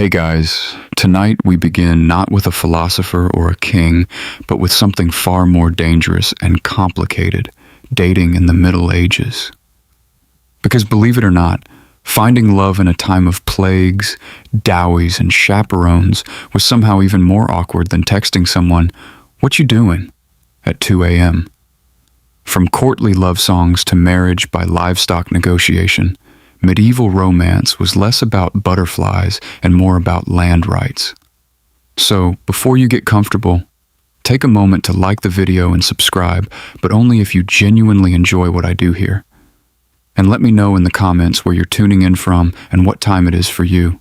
Hey guys, tonight we begin not with a philosopher or a king, but with something far more dangerous and complicated, dating in the Middle Ages. Because believe it or not, finding love in a time of plagues, dowies, and chaperones was somehow even more awkward than texting someone, "What you doing?" at 2 a.m. From courtly love songs to marriage by livestock negotiation, medieval romance was less about butterflies and more about land rights. So, before you get comfortable, take a moment to like the video and subscribe, but only if you genuinely enjoy what I do here. And let me know in the comments where you're tuning in from and what time it is for you.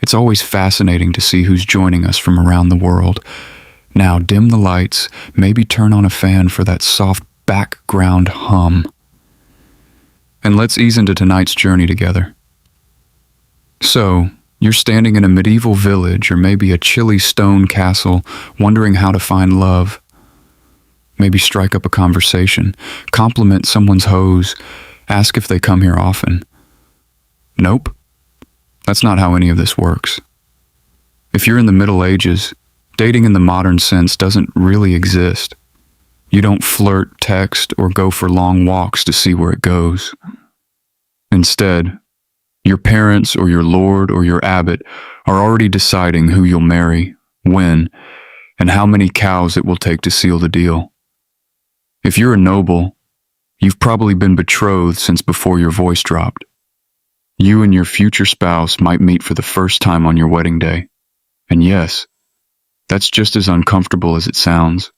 It's always fascinating to see who's joining us from around the world. Now dim the lights, maybe turn on a fan for that soft background hum. And let's ease into tonight's journey together. So, you're standing in a medieval village or maybe a chilly stone castle, wondering how to find love. Maybe strike up a conversation, compliment someone's hose, ask if they come here often. Nope, that's not how any of this works. If you're in the Middle Ages, dating in the modern sense doesn't really exist. You don't flirt, text, or go for long walks to see where it goes. Instead, your parents or your lord or your abbot are already deciding who you'll marry, when, and how many cows it will take to seal the deal. If you're a noble, you've probably been betrothed since before your voice dropped. You and your future spouse might meet for the first time on your wedding day. And yes, that's just as uncomfortable as it sounds.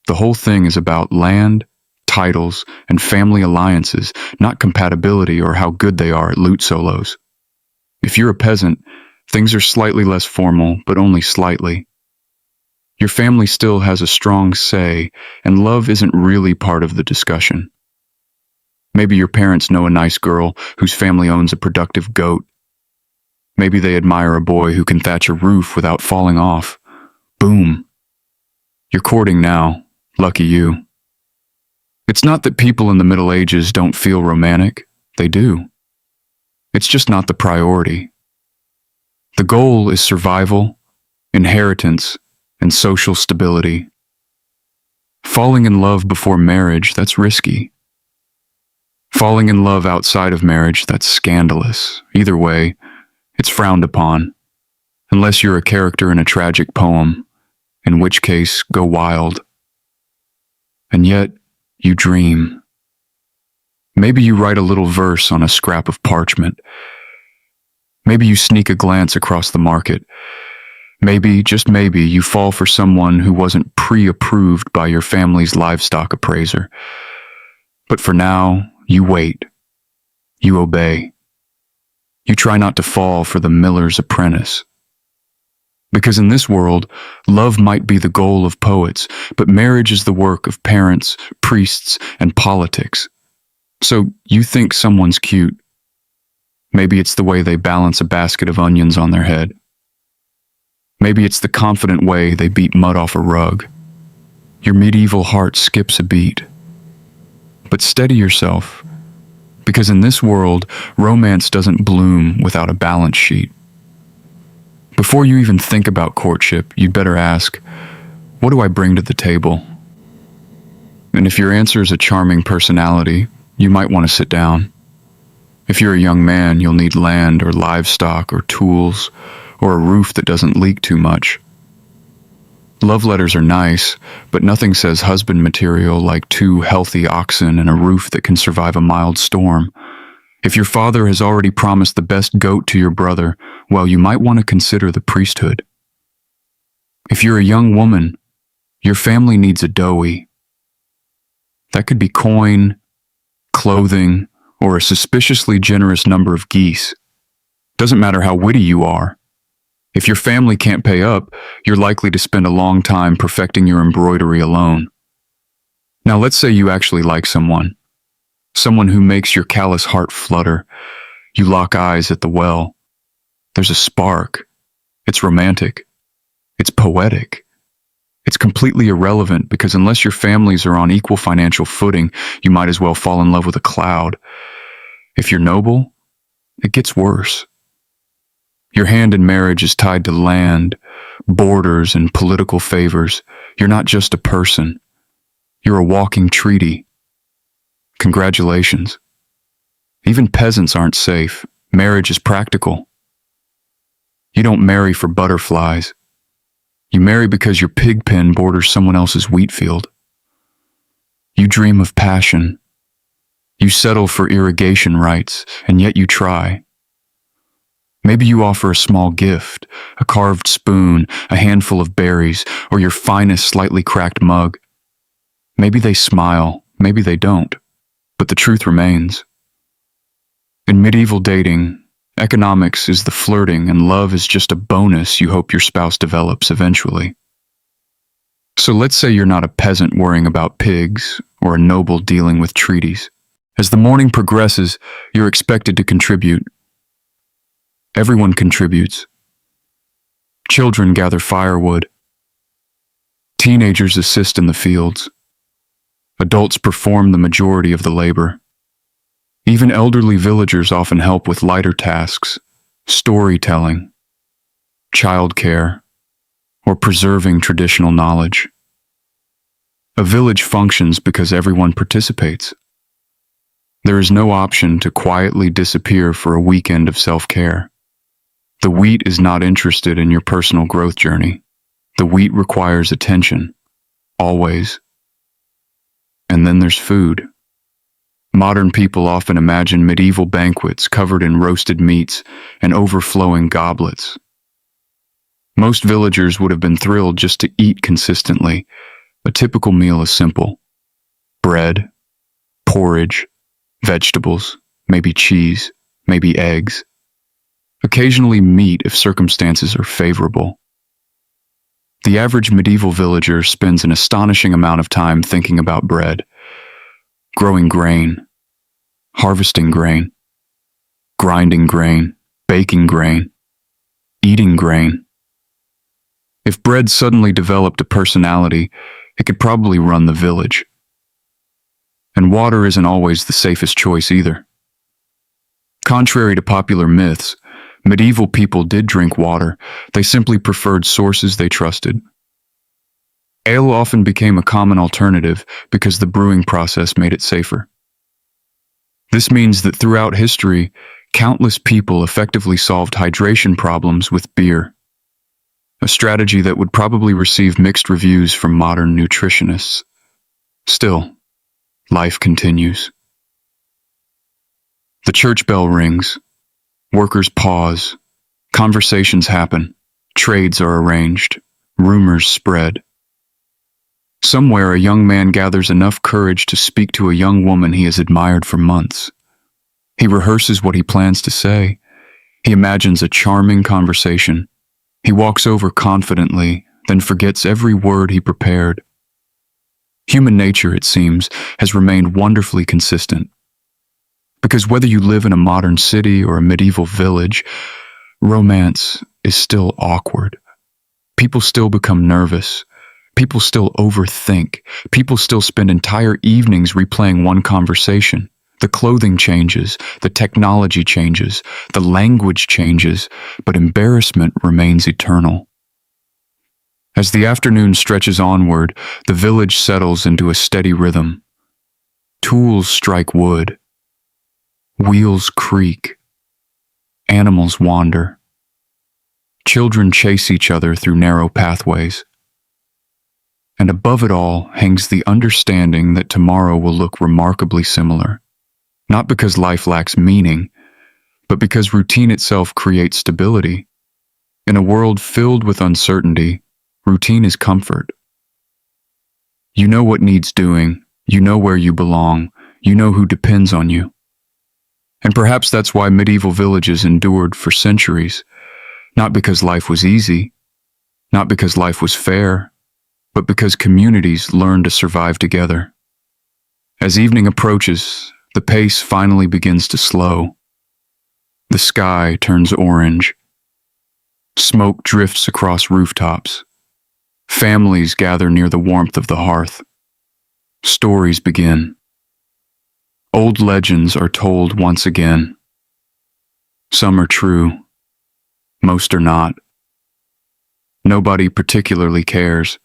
The whole thing is about land, titles, and family alliances, not compatibility or how good they are at lute solos. If you're a peasant, things are slightly less formal, but only slightly. Your family still has a strong say, and love isn't really part of the discussion. Maybe your parents know a nice girl whose family owns a productive goat. Maybe they admire a boy who can thatch a roof without falling off. Boom. You're courting now. Lucky you. It's not that people in the Middle Ages don't feel romantic. They do. It's just not the priority. The goal is survival, inheritance, and social stability. Falling in love before marriage, that's risky. Falling in love outside of marriage, that's scandalous. Either way, it's frowned upon. Unless you're a character in a tragic poem, in which case, go wild. And yet, you dream. Maybe you write a little verse on a scrap of parchment. Maybe you sneak a glance across the market. Maybe, just maybe, you fall for someone who wasn't pre-approved by your family's livestock appraiser. But for now, you wait. You obey. You try not to fall for the miller's apprentice. Because in this world, love might be the goal of poets, but marriage is the work of parents, priests, and politics. So you think someone's cute. Maybe it's the way they balance a basket of onions on their head. Maybe it's the confident way they beat mud off a rug. Your medieval heart skips a beat. But steady yourself, because in this world, romance doesn't bloom without a balance sheet. Before you even think about courtship, you'd better ask, what do I bring to the table? And if your answer is a charming personality, you might want to sit down. If you're a young man, you'll need land or livestock or tools or a roof that doesn't leak too much. Love letters are nice, but nothing says husband material like 2 healthy oxen and a roof that can survive a mild storm. If your father has already promised the best goat to your brother, well, you might want to consider the priesthood. If you're a young woman, your family needs a dowie. That could be coin, clothing, or a suspiciously generous number of geese. Doesn't matter how witty you are. If your family can't pay up, you're likely to spend a long time perfecting your embroidery alone. Now let's say you actually like someone. Someone who makes your callous heart flutter. You lock eyes at the well. There's a spark. It's romantic. It's poetic. It's completely irrelevant because unless your families are on equal financial footing, you might as well fall in love with a cloud. If you're noble, it gets worse. Your hand in marriage is tied to land, borders, and political favors. You're not just a person. You're a walking treaty. Congratulations. Even peasants aren't safe. Marriage is practical. You don't marry for butterflies. You marry because your pig pen borders someone else's wheat field. You dream of passion. You settle for irrigation rights, and yet you try. Maybe you offer a small gift, a carved spoon, a handful of berries, or your finest slightly cracked mug. Maybe they smile, maybe they don't, but the truth remains. In medieval dating, economics is the flirting and love is just a bonus you hope your spouse develops eventually. So let's say you're not a peasant worrying about pigs or a noble dealing with treaties. As the morning progresses, you're expected to contribute. Everyone contributes. Children gather firewood. Teenagers assist in the fields. Adults perform the majority of the labor. Even elderly villagers often help with lighter tasks, storytelling, childcare, or preserving traditional knowledge. A village functions because everyone participates. There is no option to quietly disappear for a weekend of self-care. The wheat is not interested in your personal growth journey. The wheat requires attention, always. And then there's food. Modern people often imagine medieval banquets covered in roasted meats and overflowing goblets. Most villagers would have been thrilled just to eat consistently. A typical meal is simple: bread, porridge, vegetables, maybe cheese, maybe eggs. Occasionally meat if circumstances are favorable. The average medieval villager spends an astonishing amount of time thinking about bread, growing grain, harvesting grain, grinding grain, baking grain, eating grain. If bread suddenly developed a personality, it could probably run the village. And water isn't always the safest choice either. Contrary to popular myths, medieval people did drink water. They simply preferred sources they trusted. Ale often became a common alternative because the brewing process made it safer. This means that throughout history, countless people effectively solved hydration problems with beer, a strategy that would probably receive mixed reviews from modern nutritionists. Still, life continues. The church bell rings. Workers pause. Conversations happen. Trades are arranged. Rumors spread. Somewhere, a young man gathers enough courage to speak to a young woman he has admired for months. He rehearses what he plans to say. He imagines a charming conversation. He walks over confidently, then forgets every word he prepared. Human nature, it seems, has remained wonderfully consistent. Because whether you live in a modern city or a medieval village, romance is still awkward. People still become nervous. People still overthink. People still spend entire evenings replaying one conversation. The clothing changes, the technology changes, the language changes, but embarrassment remains eternal. As the afternoon stretches onward, the village settles into a steady rhythm. Tools strike wood. Wheels creak. Animals wander. Children chase each other through narrow pathways. And above it all hangs the understanding that tomorrow will look remarkably similar. Not because life lacks meaning, but because routine itself creates stability. In a world filled with uncertainty, routine is comfort. You know what needs doing, you know where you belong, you know who depends on you. And perhaps that's why medieval villages endured for centuries, not because life was easy, not because life was fair, but because communities learned to survive together. As evening approaches, the pace finally begins to slow. The sky turns orange. Smoke drifts across rooftops. Families gather near the warmth of the hearth. Stories begin. Old legends are told once again. Some are true, Most are not. Nobody particularly cares.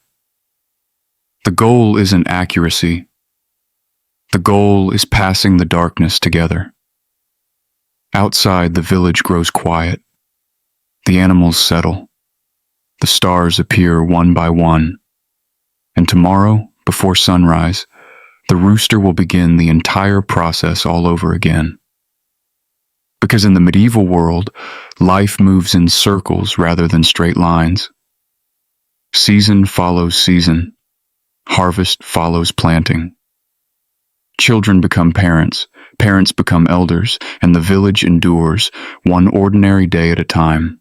The goal isn't accuracy. The goal is passing the darkness together. Outside, the village grows quiet. The animals settle. The stars appear one by one. And tomorrow, before sunrise, the rooster will begin the entire process all over again. Because in the medieval world, life moves in circles rather than straight lines. Season follows season. Harvest follows planting. Children become parents, parents become elders, and the village endures, one ordinary day at a time.